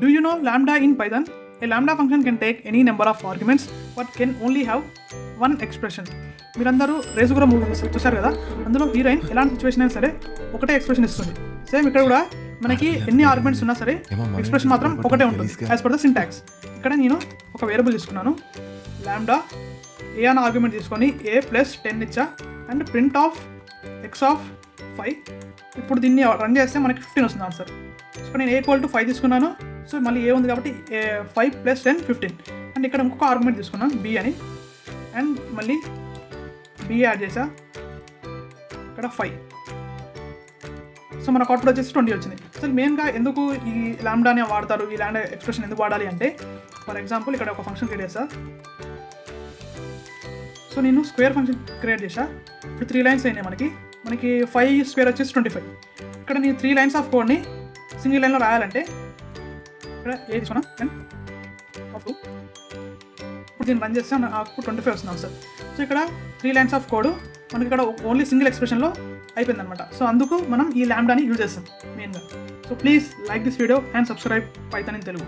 Do you know lambda in Python? A lambda function can take any number of arguments but can only have one expression. మీరందరూ రేసుగుర movie చూసారు కదా, అందులో heroine ఎలాంటి situation అయినా సరే ఒకటే ఎక్స్ప్రెషన్ ఇస్తుంది. సేమ్ ఇక్కడ కూడా మనకి ఎన్ని ఆర్గ్యుమెంట్స్ ఉన్నా సరే ఎక్స్ప్రెషన్ మాత్రం ఒకటే ఉంటుంది యాజ్ పర్ ద సింటాక్స్. ఇక్కడ నేను ఒక వేరియబుల్ తీసుకున్నాను, లాంబ్డా ఏ అన్న ఆర్గ్యుమెంట్ తీసుకొని a + 10 ఇచ్చా and print of x of 5. ఇప్పుడు దీన్ని రన్ చేస్తే మనకి 15 వస్తుంది ఆన్సర్. సో నేను a = 5 తీసుకున్నాను, సో మళ్ళీ ఏ ఉంది కాబట్టి 5 + 10 15. అండ్ ఇక్కడ ఇంకొక ఆర్గ్యుమెంట్ తీసుకున్నాను b అని, అండ్ మళ్ళీ b యాడ్ చేసా, ఇక్కడ 5. సో మనకు అవుట్పుట్ వచ్చేసి 20 వచ్చింది. సో మెయిన్గా ఎందుకు ఈ లాంబ్డానే వాడతారు, ఈ లాంబ్డా ఎక్స్ప్రెషన్ ఎందుకు వాడాలి అంటే, ఫర్ ఎగ్జాంపుల్ ఇక్కడ ఒక ఫంక్షన్ క్రియేట్ చేస్తా. సో నేను స్క్వేర్ ఫంక్షన్ క్రియేట్ చేసా. ఇప్పుడు 3 లైన్స్ అయినాయి మనకి 5² వచ్చేసి 25. ఇక్కడ నేను 3 లైన్స్ ఆఫ్ కోడ్ని సింగిల్ లైన్లో రాయాలంటే ఇక్కడ ఏ తీసుకున్నా అండ్ అప్పుడు ఇప్పుడు దీన్ని రన్ చేస్తే నాకు 25 వస్తుంది సార్. సో ఇక్కడ 3 లైన్స్ ఆఫ్ కోడ్ మనకి ఇక్కడ ఓన్లీ సింగిల్ ఎక్స్ప్రెషన్లో అయిపోయింది అనమాట. సో అందుకు మనం ఈ లాంబ్డాని యూజ్ చేస్తాం మెయిన్గా. So please like this video and subscribe Python in Telugu.